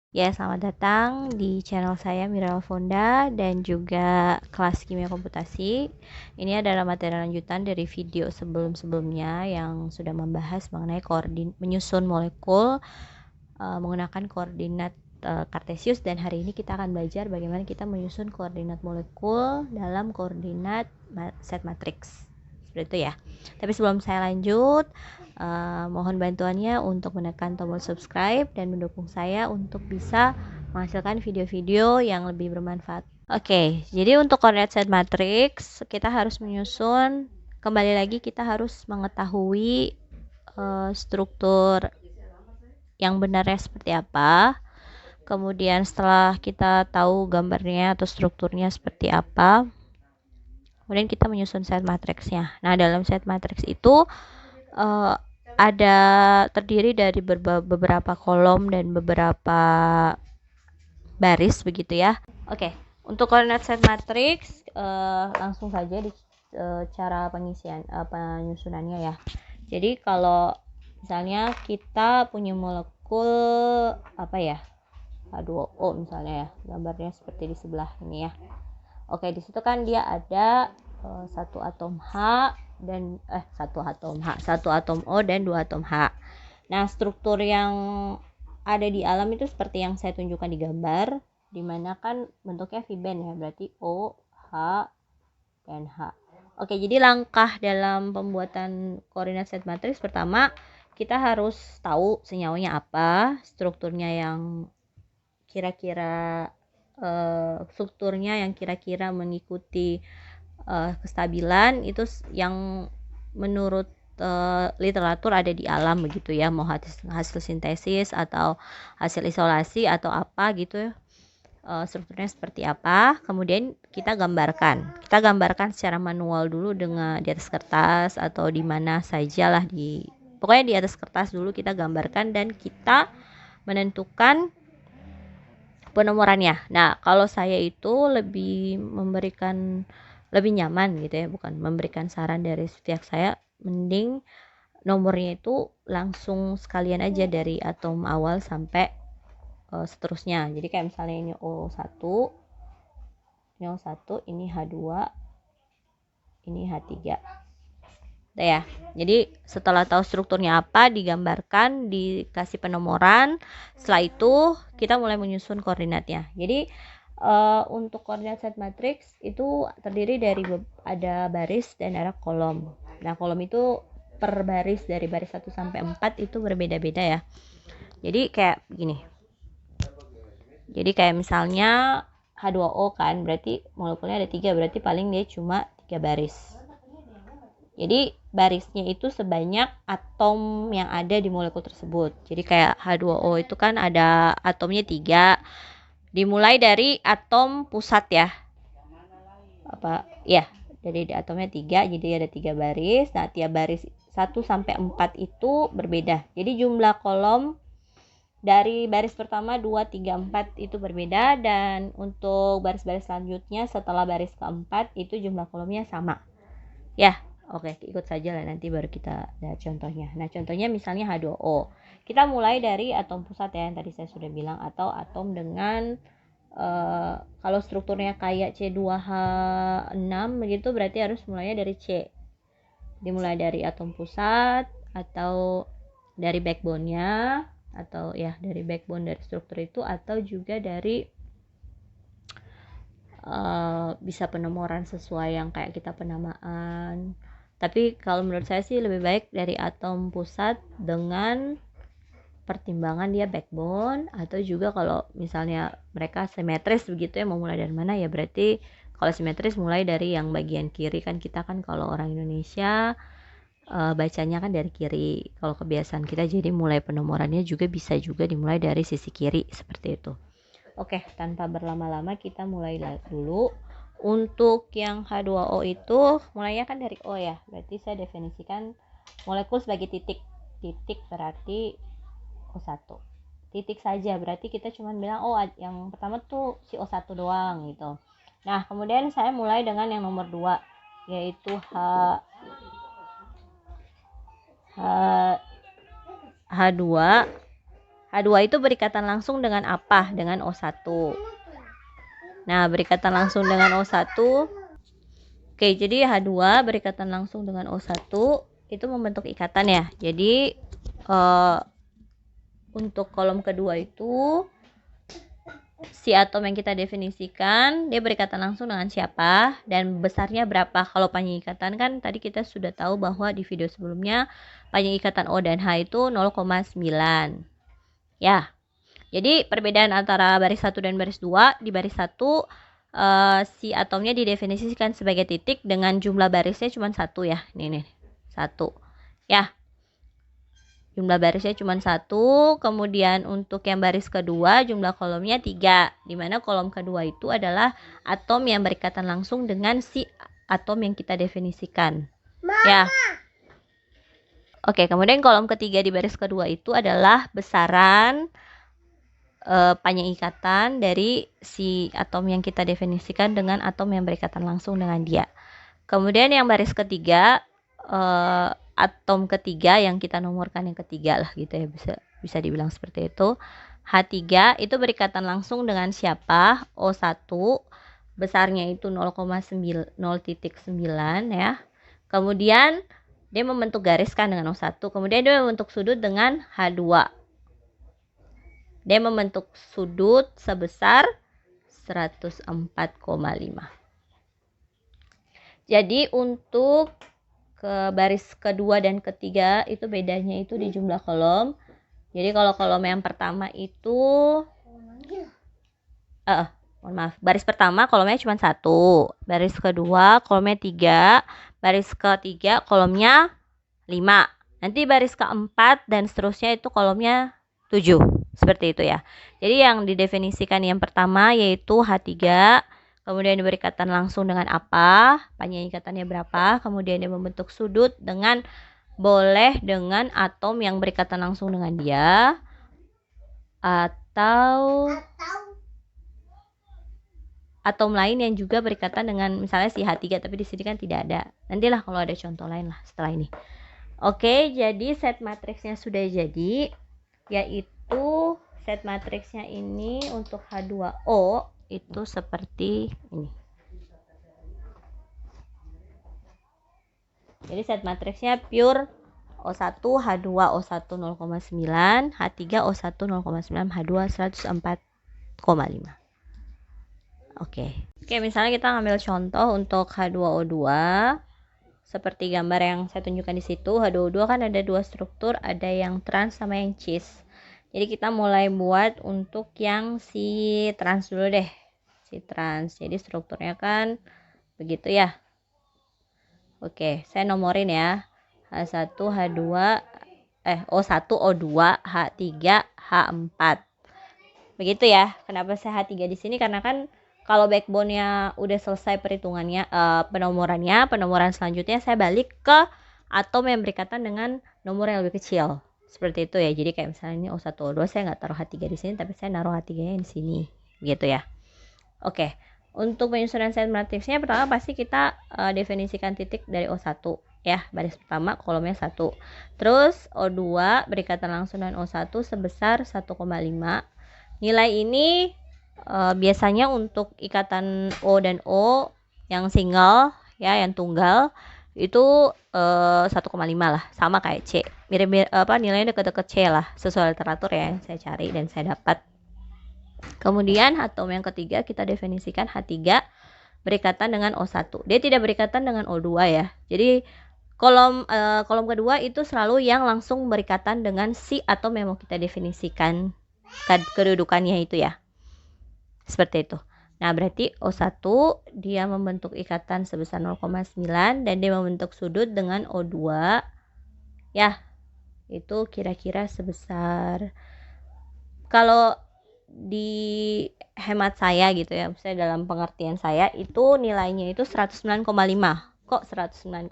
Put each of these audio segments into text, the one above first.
Ya, selamat datang di channel saya Miral Fonda dan juga kelas kimia komputasi. Ini adalah materi lanjutan dari video sebelum-sebelumnya yang sudah membahas mengenai menyusun molekul menggunakan koordinat kartesius, dan hari ini kita akan belajar bagaimana kita menyusun koordinat molekul dalam koordinat set matrix. Seperti itu ya. Tapi sebelum saya lanjut, mohon bantuannya untuk menekan tombol subscribe dan mendukung saya untuk bisa menghasilkan video-video yang lebih bermanfaat. Oke, jadi untuk koordinat set matrix kita harus menyusun, kembali lagi kita harus mengetahui struktur yang benarnya seperti apa. Kemudian setelah kita tahu gambarnya atau strukturnya seperti apa, kemudian kita menyusun set matriksnya. Nah, dalam set matriks itu ada terdiri dari beberapa kolom dan beberapa baris begitu ya. Oke, untuk koordinat set matrix langsung saja di cara penyusunannya ya. Jadi kalau misalnya kita punya molekul apa ya, H2O misalnya ya, gambarnya seperti di sebelah ini ya. Oke, di situ kan dia ada satu atom H dan satu atom O dan 2 atom H. Nah, struktur yang ada di alam itu seperti yang saya tunjukkan di gambar, dimana kan bentuknya V-band ya, berarti O, H, dan H. Oke, jadi langkah dalam pembuatan koordinat set matriks pertama, kita harus tahu senyawanya apa, strukturnya yang kira-kira strukturnya yang kira-kira mengikuti kestabilan itu yang menurut literatur ada di alam begitu ya, mau hasil sintesis atau hasil isolasi atau apa gitu ya, strukturnya seperti apa. Kemudian kita gambarkan secara manual dulu dengan di atas kertas atau di mana sajalah, pokoknya di atas kertas dulu kita gambarkan dan kita menentukan penomorannya. Nah, kalau saya itu lebih nyaman gitu ya, bukan memberikan saran dari pihak saya, mending nomornya itu langsung sekalian aja dari atom awal sampai seterusnya. Jadi kayak misalnya ini O1, ini H2, ini H3. Ya. Jadi setelah tahu strukturnya apa, digambarkan, dikasih penomoran, setelah itu kita mulai menyusun koordinatnya. Jadi untuk koordinat set matrix itu terdiri dari ada baris dan ada kolom. Nah, kolom itu per baris, dari baris 1 sampai 4 itu berbeda-beda ya. Jadi kayak begini. Jadi kayak misalnya H2O kan, berarti molekulnya ada 3, berarti paling dia cuma 3 baris. Jadi barisnya itu sebanyak atom yang ada di molekul tersebut. Jadi kayak H2O itu kan ada atomnya 3. Dimulai dari atom pusat ya. Dari atomnya 3, jadi ada 3 baris. Nah, tiap baris 1 sampai 4 itu berbeda. Jadi jumlah kolom dari baris pertama 2, 3, 4 itu berbeda, dan untuk baris-baris selanjutnya setelah baris keempat itu jumlah kolomnya sama. Ya. Oke, ikut saja lah, nanti baru kita lihat contohnya. Nah, contohnya misalnya H2O. Kita mulai dari atom pusat ya, yang tadi saya sudah bilang, atau atom dengan kalau strukturnya kayak C2H6 begitu, berarti harus mulainya dari C. Dimulai dari atom pusat atau dari backbone-nya, atau ya dari backbone dari struktur itu, atau juga dari bisa penomoran sesuai yang kayak kita penamaan. Tapi kalau menurut saya sih lebih baik dari atom pusat dengan pertimbangan dia backbone, atau juga kalau misalnya mereka simetris begitu ya, mau mulai dari mana ya, berarti kalau simetris mulai dari yang bagian kiri, kan kita kan kalau orang Indonesia bacanya kan dari kiri, kalau kebiasaan kita, jadi mulai penomorannya juga bisa juga dimulai dari sisi kiri seperti itu. Oke, tanpa berlama-lama kita mulai dulu. Untuk yang H2O itu mulainya kan dari O ya, berarti saya definisikan molekul sebagai titik. Titik berarti O1. Titik saja, berarti kita cuma bilang yang pertama tuh si O1 doang gitu. Nah, kemudian saya mulai dengan yang nomor 2, yaitu H2 H2 itu berikatan langsung dengan apa? Dengan O1. Nah, berikatan langsung dengan O1. Oke, jadi H2 berikatan langsung dengan O1 itu membentuk ikatan ya. Jadi untuk kolom kedua itu si atom yang kita definisikan dia berikatan langsung dengan siapa dan besarnya berapa. Kalau panjang ikatan kan tadi kita sudah tahu bahwa di video sebelumnya panjang ikatan O dan H itu 0,9 ya. Jadi perbedaan antara baris 1 dan baris 2, di baris 1 si atomnya didefinisikan sebagai titik dengan jumlah barisnya cuma 1 ya. Nih 1 ya. Jumlah barisnya cuma 1, kemudian untuk yang baris kedua jumlah kolomnya 3, dimana kolom kedua itu adalah atom yang berikatan langsung dengan si atom yang kita definisikan. Mama. Ya. Oke, kemudian kolom ketiga di baris kedua itu adalah besaran panjang ikatan dari si atom yang kita definisikan dengan atom yang berikatan langsung dengan dia. Kemudian yang baris ketiga atom ketiga yang kita nomorkan yang ketiga lah gitu ya, bisa dibilang seperti itu. H3 itu berikatan langsung dengan siapa? O1 besarnya itu 0,9 ya. Kemudian dia membentuk garis kan dengan O1. Kemudian dia membentuk sudut dengan H2. Dia membentuk sudut sebesar 104,5. Jadi untuk ke baris kedua dan ketiga itu bedanya itu di jumlah kolom. Jadi kalau kolom yang pertama itu mohon maaf, baris pertama kolomnya cuma 1, baris kedua kolomnya 3, baris ketiga kolomnya 5, nanti baris keempat dan seterusnya itu kolomnya 7, seperti itu ya. Jadi yang didefinisikan yang pertama yaitu H3, kemudian berikatan langsung dengan apa, panjang ikatannya berapa, kemudian dia membentuk sudut dengan boleh dengan atom yang berikatan langsung dengan dia atau atom lain yang juga berikatan dengan misalnya si H3, tapi di sini kan tidak ada. Nantilah kalau ada contoh lain lah setelah ini. Oke, jadi set matriksnya sudah jadi, yaitu set matriksnya ini untuk H2O itu seperti ini. Jadi set matriksnya pure O1, H2, O1 0,9, H3, O1 0,9, H2 104,5. Oke, misalnya kita ngambil contoh untuk H2O2 seperti gambar yang saya tunjukkan di situ. H2O2 kan ada dua struktur, ada yang trans sama yang cis. Jadi kita mulai buat untuk yang si trans dulu deh. Si trans. Jadi strukturnya kan begitu ya. Oke, saya nomorin ya. H1, H2, O1, O2, H3, H4. Begitu ya. Kenapa saya H3 di sini? Karena kan kalau backbone-nya udah selesai perhitungannya, penomoran selanjutnya saya balik ke atom yang berikatan dengan nomor yang lebih kecil. Seperti itu ya. Jadi kayak misalnya ini O1, O2, saya nggak taruh H3 di sini, tapi saya naruh H3-nya di sini. Gitu ya. Oke. Untuk penyusunan set matriksnya pertama pasti kita definisikan titik dari O1 ya, baris pertama kolomnya 1. Terus O2 berikatan langsung dengan O1 sebesar 1,5. Nilai ini biasanya untuk ikatan O dan O yang single ya, yang tunggal itu 1,5 lah, sama kayak C. Mirip-mirip nilainya deket-deket C lah, sesuai literatur ya yang saya cari dan saya dapat. Kemudian atom yang ketiga kita definisikan H3 berikatan dengan O1. Dia tidak berikatan dengan O2 ya. Jadi kolom kedua itu selalu yang langsung berikatan dengan si atom yang mau kita definisikan kedudukannya itu ya. Seperti itu. Nah, berarti O1 dia membentuk ikatan sebesar 0,9 dan dia membentuk sudut dengan O2 ya. Itu kira-kira sebesar, kalau di hemat saya gitu ya, misalnya dalam pengertian saya itu nilainya itu 109,5. Kok 109,5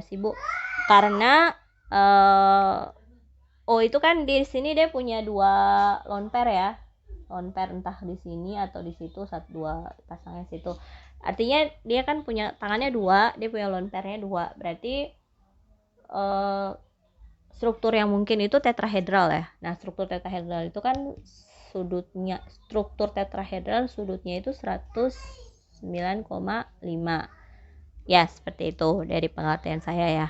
sih Bu? Karena O itu kan di sini dia punya 2 lone pair ya, lone pair entah di sini atau di situ, 1-2 pasangnya situ. Artinya dia kan punya tangannya 2, dia punya lone pairnya 2, berarti struktur yang mungkin itu tetrahedral ya. Nah, struktur tetrahedral itu kan struktur tetrahedral sudutnya itu 109,5. Ya, seperti itu dari pengertian saya ya.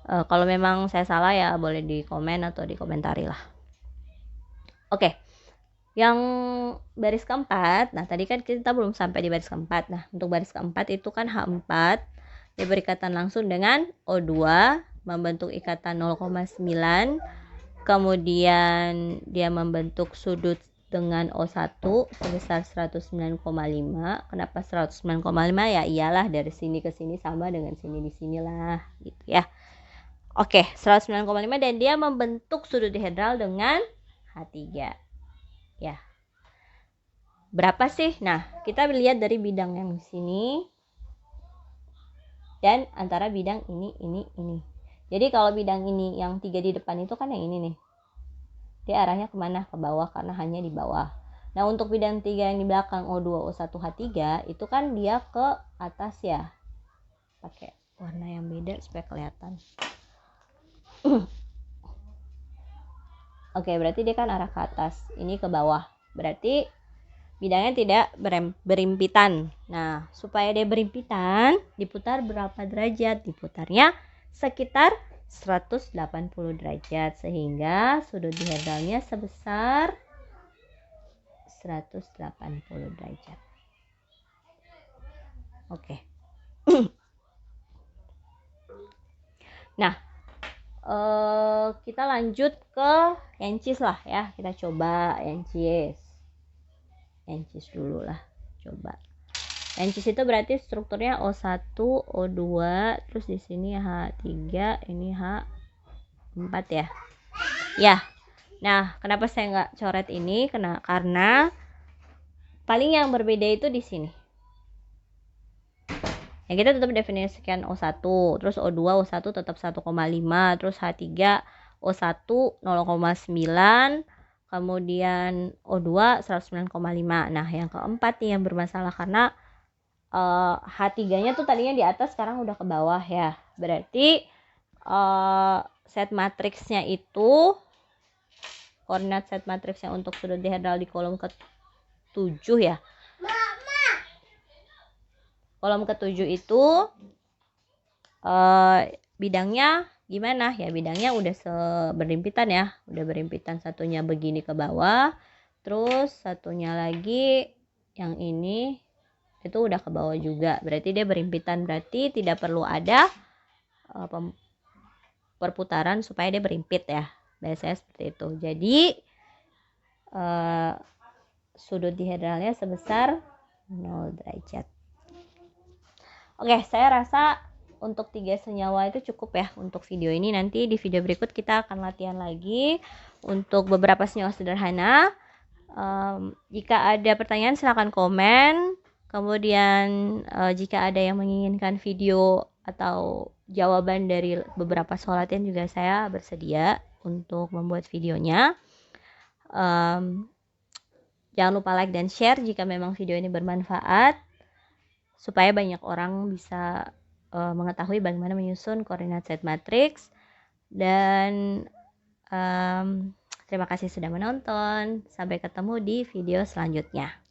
Kalau memang saya salah ya boleh di komen atau dikomentari lah. Oke. Yang baris keempat, nah tadi kan kita belum sampai di baris keempat. Nah, untuk baris keempat itu kan H4, dia berikatan langsung dengan O2, membentuk ikatan 0,9, kemudian dia membentuk sudut dengan O1 sebesar 109,5. Kenapa 109,5? Ya iyalah dari sini ke sini sama dengan sini di sinilah gitu ya. Oke, 109,5 dan dia membentuk sudut dihedral dengan H3. Ya. Berapa sih? Nah, kita lihat dari bidang yang di sini dan antara bidang ini. Jadi kalau bidang ini yang 3 di depan itu kan yang ini nih. Dia arahnya kemana? Ke bawah karena hanya di bawah. Nah, untuk bidang 3 yang di belakang O2, O1, H3 itu kan dia ke atas ya. Pakai warna yang beda supaya kelihatan. Oke, berarti dia kan arah ke atas. Ini ke bawah. Berarti bidangnya tidak berimpitan. Nah, supaya dia berimpitan, diputar berapa derajat? Diputarnya sekitar 180 derajat. Sehingga sudut dihedralnya sebesar 180 derajat. Oke. Nah, kita lanjut ke Yancis lah ya. Kita coba Yancis dulu lah. Coba. Yancis itu berarti strukturnya O1, O2, terus di sini H3, ini H4 ya. Ya. Nah, kenapa saya nggak coret ini? Karena paling yang berbeda itu di sini. Ya, kita tetap definisikan O1, terus O2, O1 tetap 1,5, terus H3, O1 0,9, kemudian O2 109,5. Nah, yang keempat nih yang bermasalah karena H3-nya tuh tadinya di atas, sekarang udah ke bawah ya. Berarti set matriksnya itu, koordinat set matriksnya untuk sudut dihedral di kolom ke-7 ya. Kolom ke-7 itu bidangnya gimana ya? Bidangnya udah berimpitan ya, udah berimpitan, satunya begini ke bawah, terus satunya lagi yang ini itu udah ke bawah juga, berarti dia berimpitan, berarti tidak perlu ada perputaran supaya dia berimpit ya, biasanya seperti itu. Jadi sudut dihedralnya sebesar 0 derajat. Oke, saya rasa untuk 3 senyawa itu cukup ya untuk video ini. Nanti di video berikut kita akan latihan lagi untuk beberapa senyawa sederhana. Jika ada pertanyaan silahkan komen. Kemudian jika ada yang menginginkan video atau jawaban dari beberapa soal latihan juga saya bersedia untuk membuat videonya. Jangan lupa like dan share jika memang video ini bermanfaat, supaya banyak orang bisa mengetahui bagaimana menyusun koordinat set matriks. Dan terima kasih sudah menonton. Sampai ketemu di video selanjutnya.